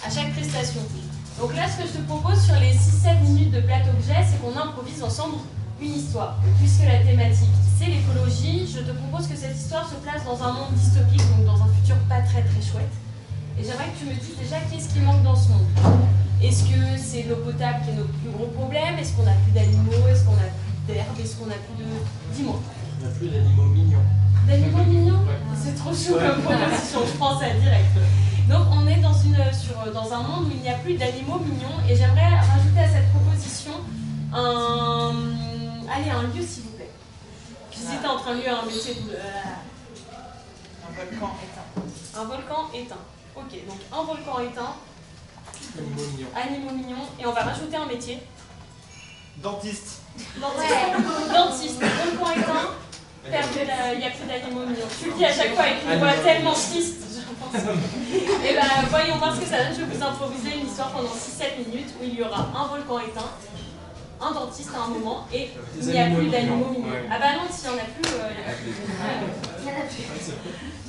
à chaque prestation. Donc là, ce que je te propose sur les 6-7 minutes de plateau-objet, c'est qu'on improvise ensemble une histoire. Puisque la thématique, c'est l'écologie, je te propose que cette histoire se place dans un monde dystopique, donc dans un futur pas très très chouette. Et j'aimerais que tu me dises déjà qu'est-ce qui manque dans ce monde. Est-ce que c'est l'eau potable qui est notre plus gros problème? Est-ce qu'on n'a plus d'animaux? Est-ce qu'on n'a plus d'herbe? Est-ce qu'on n'a plus de... Dis-moi. On n'a plus d'animaux mignons. D'animaux mignons? C'est trop chaud comme proposition, je pense à direct. Donc on est dans un monde où il n'y a plus d'animaux mignons et j'aimerais rajouter à cette proposition un lieu s'il vous plaît. J'hésite entre un lieu et un métier. Un volcan éteint. Un volcan éteint. Ok, donc un volcan éteint. Animaux mignons. Animaux mignons. Et on va rajouter un métier. Dentiste. Dentiste. Ouais. Dentiste. Volcan éteint. Il n'y a plus d'animaux mignons. Tu le dis à chaque fois avec une voix tellement triste. Et ben voyons voir ce que ça donne. Je vais vous improviser une histoire pendant 6-7 minutes où il y aura un volcan éteint, un dentiste à un moment et il n'y a plus d'animaux mignons. Ouais. Ah bah non, s'il n'y en a plus, il n'y en a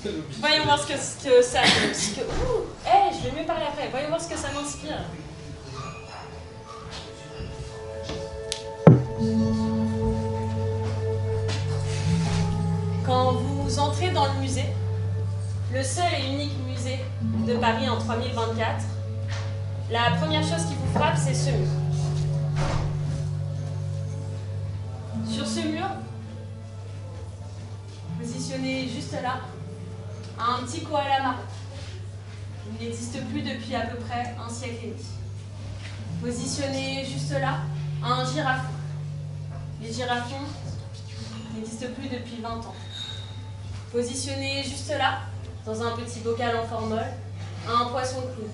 plus. Voyons voir ce que ça... je vais mieux parler après. Voyons voir ce que ça m'inspire. Quand vous entrez dans le musée, le seul et unique musée de Paris en 3024, la première chose qui vous frappe, c'est ce mur. Sur ce mur, positionné juste là, un petit koala marron. Il n'existe plus depuis à peu près un siècle et demi. Positionné juste là, un girafon. Les girafons n'existent plus depuis 20 ans. Positionné juste là, dans un petit bocal en formol, un poisson clown.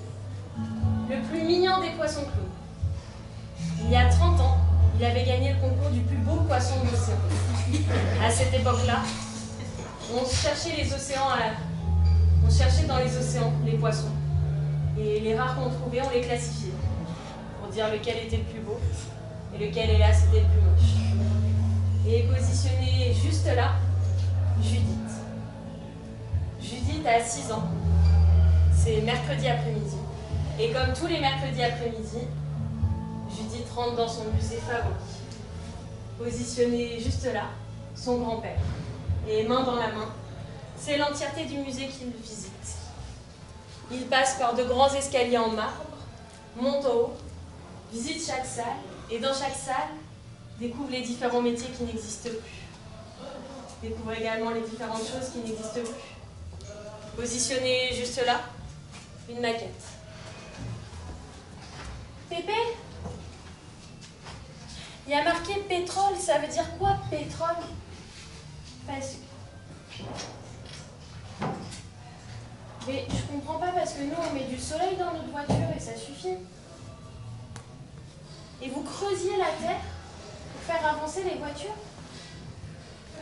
Le plus mignon des poissons clowns. Il y a 30 ans, il avait gagné le concours du plus beau poisson de l'océan. À cette époque-là, on cherchait les océans on cherchait dans les océans les poissons. Et les rares qu'on trouvait, on les classifiait. Pour dire lequel était le plus beau et lequel, hélas, était le plus moche. Et positionné juste là, Judith. Judith a 6 ans. C'est mercredi après-midi. Et comme tous les mercredis après-midi, Judith rentre dans son musée favori. Positionné juste là, son grand-père. Et main dans la main, c'est l'entièreté du musée qu'il visite. Il passe par de grands escaliers en marbre, monte en haut, visite chaque salle, et dans chaque salle, découvre les différents métiers qui n'existent plus. Découvre également les différentes choses qui n'existent plus. Positionné juste là, une maquette. Pépé, il y a marqué pétrole, ça veut dire quoi pétrole? Parce que... Mais je comprends pas parce que nous on met du soleil dans notre voiture et ça suffit. Et vous creusiez la terre pour faire avancer les voitures?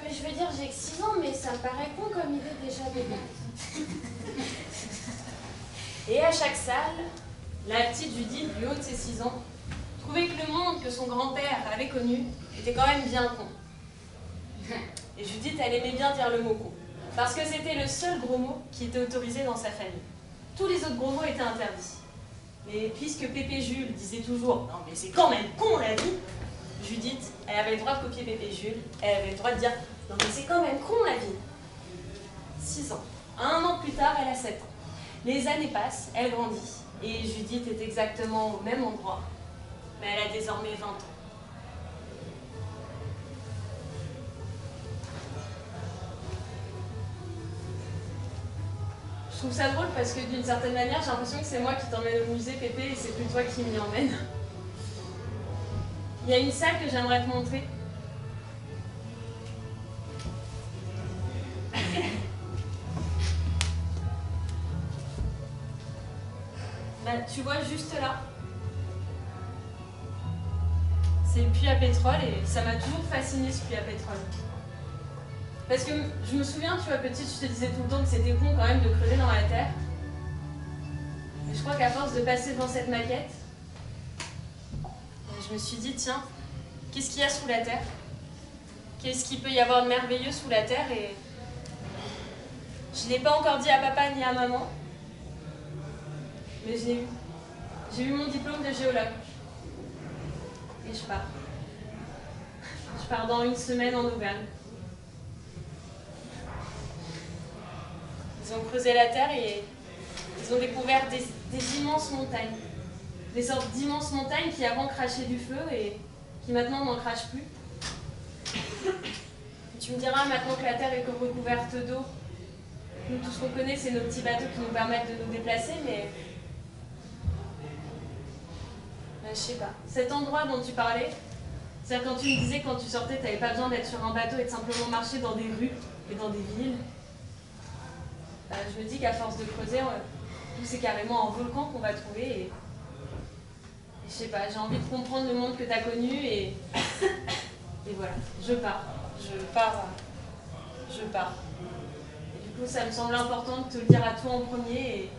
Mais je veux dire, j'ai que 6 ans, mais ça me paraît con comme idée déjà de... Et à chaque salle, la petite Judith, du haut de ses 6 ans, trouvait que le monde que son grand-père avait connu était quand même bien con. Et Judith, elle aimait bien dire le mot con, parce que c'était le seul gros mot qui était autorisé dans sa famille. Tous les autres gros mots étaient interdits. Mais puisque Pépé Jules disait toujours « Non mais c'est quand même con la vie », Judith, elle avait le droit de copier Pépé Jules, elle avait le droit de dire « Non mais c'est quand même con la vie ». 6 ans. 1 an plus tard, elle a 7 ans. Les années passent, elle grandit, et Judith est exactement au même endroit, mais elle a désormais 20 ans. Je trouve ça drôle parce que d'une certaine manière, j'ai l'impression que c'est moi qui t'emmène au musée, Pépé, et c'est plus toi qui m'y emmène. Il y a une salle que j'aimerais te montrer. Bah, tu vois juste là, c'est le puits à pétrole et ça m'a toujours fasciné ce puits à pétrole. Parce que je me souviens, tu vois, petite, je te disais tout le temps que c'était con quand même de creuser dans la terre. Et je crois qu'à force de passer devant cette maquette, je me suis dit, tiens, qu'est-ce qu'il y a sous la terre? Qu'est-ce qu'il peut y avoir de merveilleux sous la terre? Et je ne l'ai pas encore dit à papa ni à maman, mais je l'ai eu. J'ai eu mon diplôme de géologue. Et je pars. Je pars dans une semaine en Auvergne. Ils ont creusé la terre et ils ont découvert des immenses montagnes. Des sortes d'immenses montagnes qui avant crachaient du feu et qui maintenant n'en crachent plus. Et tu me diras, maintenant que la terre est recouverte d'eau, nous tout ce qu'on connaît c'est nos petits bateaux qui nous permettent de nous déplacer, mais je sais pas. Cet endroit dont tu parlais, c'est-à-dire quand tu me disais quand tu sortais, tu n'avais pas besoin d'être sur un bateau et de simplement marcher dans des rues et dans des villes. Je me dis qu'à force de creuser, c'est carrément un volcan qu'on va trouver. Et je sais pas, j'ai envie de comprendre le monde que tu as connu et voilà, je pars. Et du coup, ça me semble important de te le dire à toi en premier et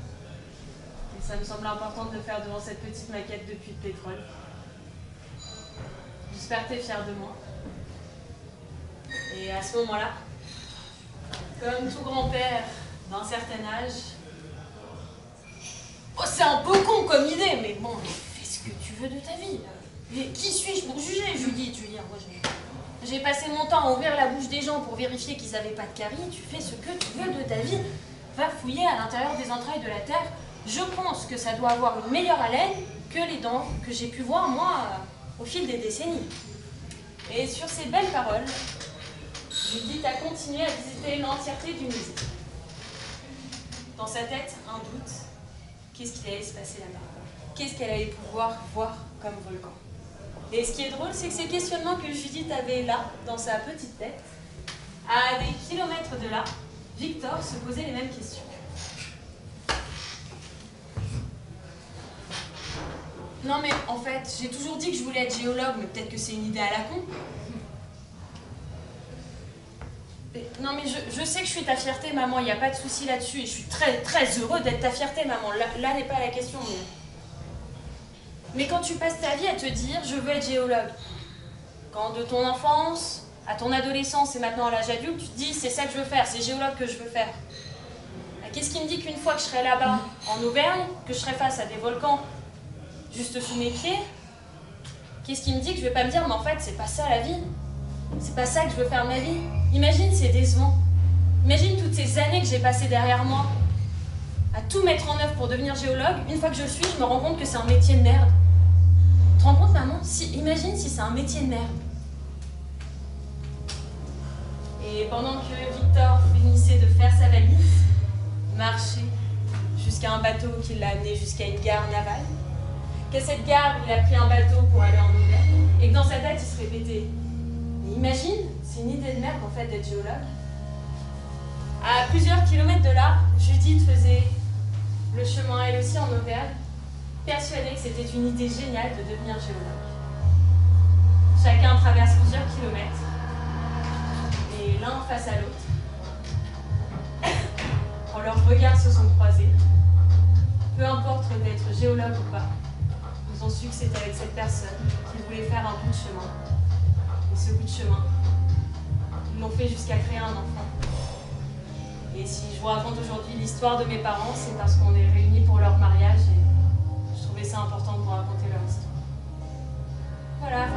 ça me semble important de le faire devant cette petite maquette de puits de pétrole. J'espère que tu es fier de moi. Et à ce moment-là, comme tout grand-père d'un certain âge, oh, c'est un peu con comme idée, mais bon, fais ce que tu veux de ta vie. Mais qui suis-je pour juger, Judith? Je veux dire, moi, j'ai passé mon temps à ouvrir la bouche des gens pour vérifier qu'ils n'avaient pas de caries. Tu fais ce que tu veux de ta vie. Va fouiller à l'intérieur des entrailles de la terre. Je pense que ça doit avoir une meilleure haleine que les dents que j'ai pu voir, moi, au fil des décennies. Et sur ces belles paroles, Judith a continué à visiter l'entièreté du musée. Dans sa tête, un doute. Qu'est-ce qu'il allait se passer là-bas? Qu'est-ce qu'elle allait pouvoir voir comme volcan? Et ce qui est drôle, c'est que ces questionnements que Judith avait là, dans sa petite tête, à des kilomètres de là, Victor se posait les mêmes questions. Non mais en fait, j'ai toujours dit que je voulais être géologue, mais peut-être que c'est une idée à la con. Non mais je sais que je suis ta fierté, maman, il n'y a pas de souci là-dessus, et je suis très très heureux d'être ta fierté, maman. Là n'est pas la question, mais quand tu passes ta vie à te dire « je veux être géologue », quand de ton enfance à ton adolescence et maintenant à l'âge adulte, tu te dis « c'est ça que je veux faire, c'est géologue que je veux faire ». Qu'est-ce qui me dit qu'une fois que je serai là-bas, en Auvergne, que je serai face à des volcans juste sous mes pieds, qu'est-ce qui me dit que je ne vais pas me dire « mais en fait, c'est pas ça la vie, c'est pas ça que je veux faire de ma vie ». Imagine, c'est décevant. Imagine toutes ces années que j'ai passées derrière moi à tout mettre en œuvre pour devenir géologue. Une fois que je le suis, je me rends compte que c'est un métier de merde. Tu te rends compte, maman? Imagine si c'est un métier de merde. Et pendant que Victor finissait de faire sa valise, marcher jusqu'à un bateau qui l'a amené jusqu'à une gare navale, qu'à cette gare, il a pris un bateau pour aller en Auvergne, et que dans sa tête, il se répétait « mais imagine, c'est une idée de merde en fait d'être géologue ». À plusieurs kilomètres de là, Judith faisait le chemin elle aussi en Auvergne, persuadée que c'était une idée géniale de devenir géologue. Chacun traverse plusieurs kilomètres, et l'un face à l'autre, quand leurs regards se sont croisés, peu importe d'être géologue ou pas, ils ont su que c'était avec cette personne qu'ils voulaient faire un bout de chemin. Et ce bout de chemin, ils l'ont fait jusqu'à créer un enfant. Et si je vous raconte aujourd'hui l'histoire de mes parents, c'est parce qu'on est réunis pour leur mariage et je trouvais ça important de vous raconter leur histoire. Voilà.